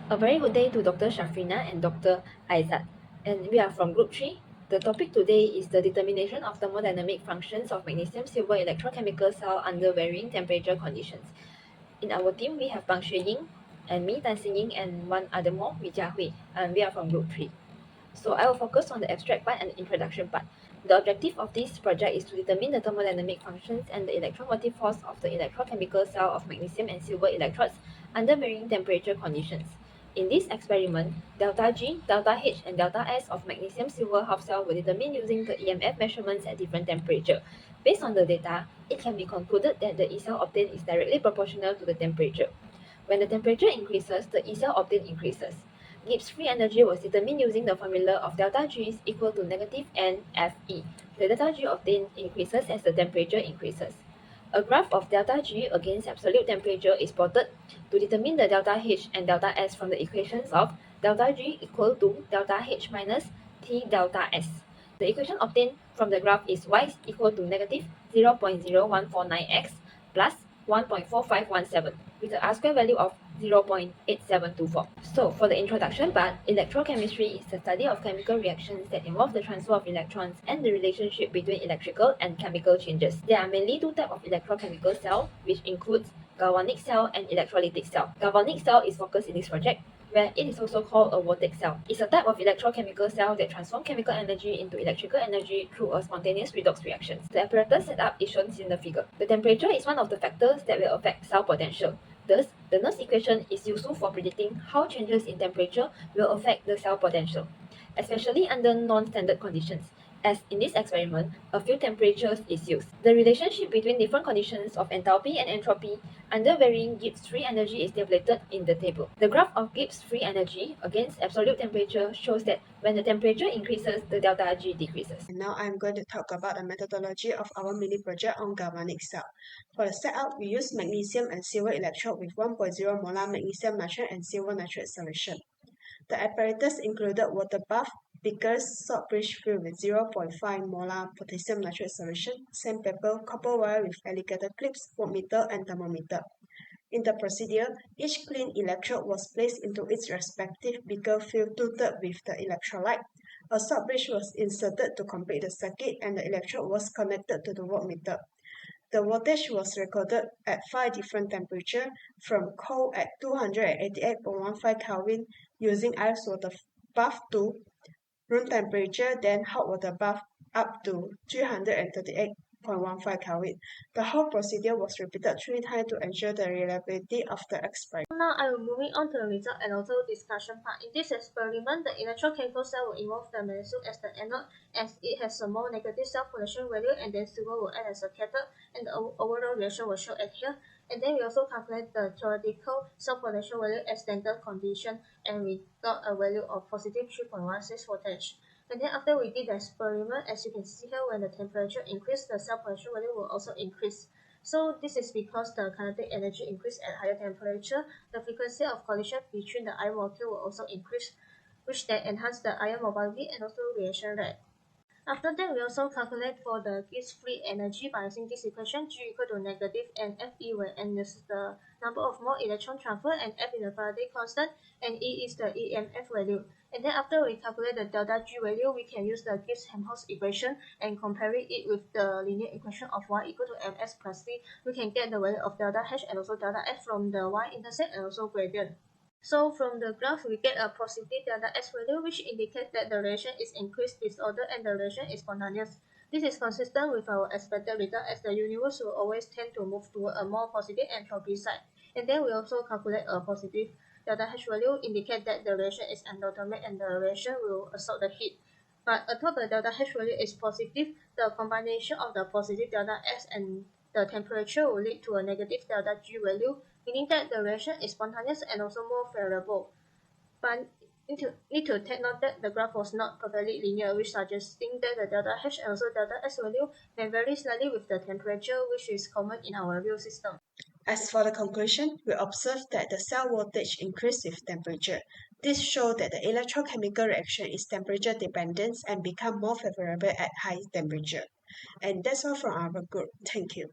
A very good day to Dr. Shafrina and Dr. Aizat. And we are from Group 3. The topic today is the determination of thermodynamic functions of magnesium-silver electrochemical cell under varying temperature conditions. In our team, we have Bang Xueying and me, Tan Xingying, and one other more, Wee Jiahui, and we are from Group 3. So I will focus on the abstract part and the introduction part. The objective of this project is to determine the thermodynamic functions and the electromotive force of the electrochemical cell of magnesium and silver electrodes under varying temperature conditions. In this experiment, delta G, delta H, and delta S of magnesium-silver half cell were determined using the EMF measurements at different temperature. Based on the data, it can be concluded that the E cell obtained is directly proportional to the temperature. When the temperature increases, the E cell obtained increases. Gibbs free energy was determined using the formula of delta G is equal to negative NFE. The delta G obtained increases as the temperature increases. A graph of delta G against absolute temperature is plotted to determine the delta H and delta S from the equations of delta G equal to delta H minus T delta S. The equation obtained from the graph is y is equal to negative 0.0149x plus 1.4517 with the R-square value of 0.8724. So for the introduction part, electrochemistry is the study of chemical reactions that involve the transfer of electrons and the relationship between electrical and chemical changes. There are mainly two types of electrochemical cell, which includes galvanic cell and electrolytic cell. Galvanic cell is focused in this project, where it is also called a voltaic cell. It's a type of electrochemical cell that transforms chemical energy into electrical energy through a spontaneous redox reaction. The apparatus setup is shown in the figure. The temperature is one of the factors that will affect cell potential. Thus, the Nernst equation is useful for predicting how changes in temperature will affect the cell potential, especially under non-standard conditions. As in this experiment, a few temperatures is used. The relationship between different conditions of enthalpy and entropy under varying Gibbs free energy is tabulated in the table. The graph of Gibbs free energy against absolute temperature shows that when the temperature increases, the delta G decreases. And now I'm going to talk about the methodology of our mini project on galvanic cell. For the setup, we use magnesium and silver electrode with 1.0 molar magnesium nitrate and silver nitrate solution. The apparatus included water bath, beakers, salt bridge filled with 0.5 molar potassium nitrate solution, sandpaper, copper wire with alligator clips, voltmeter, and thermometer. In the procedure, each clean electrode was placed into its respective beaker filled two-thirds with the electrolyte. A salt bridge was inserted to complete the circuit and the electrode was connected to the voltmeter. The voltage was recorded at 5 different temperatures, from cold at 288.15 Kelvin using ice water bath to room temperature, then hot water bath up to 338.15 Kelvin. The whole procedure was repeated 3 times to ensure the reliability of the experiment. Now I will moving on to the result and also discussion part. In this experiment, the electrochemical cell will involve the magnesium as the anode, as it has a more negative self-potential value, and then silver will act as a cathode, and the overall reaction will show at here. And then we also calculate the theoretical self-potential value as standard condition, and we got a value of positive 3.16 voltage. And then after we did the experiment, as you can see here, when the temperature increases, the self-potential value will also increase. So this is because the kinetic energy increase at higher temperature, the frequency of collision between the ion molecule will also increase, which then enhance the ion mobility and also reaction rate. After that, we also calculate for the Gibbs free energy by using this equation, G equal to negative NFE, where N is the number of mole electron transfer and F is the Faraday constant and E is the EMF value. And then after we calculate the delta G value, we can use the Gibbs-Helmholtz equation and comparing it with the linear equation of Y equal to Ms plus V. We can get the value of delta H and also delta F from the Y-intercept and also gradient. So from the graph, we get a positive delta S value, which indicates that the reaction is increased disorder and the reaction is spontaneous. This is consistent with our expected result, as the universe will always tend to move toward a more positive entropy side. And then we also calculate a positive delta H value, indicate that the reaction is endothermic and the reaction will absorb the heat. But although the delta H value is positive, the combination of the positive delta S and the temperature will lead to a negative delta G value, meaning that the reaction is spontaneous and also more variable. But need to take note that the graph was not perfectly linear, which suggesting that the delta H and also delta S value may vary slightly with the temperature, which is common in our real system. As for the conclusion, we observe that the cell voltage increases with temperature. This shows that the electrochemical reaction is temperature dependent and become more favorable at high temperature. And that's all from our group. Thank you.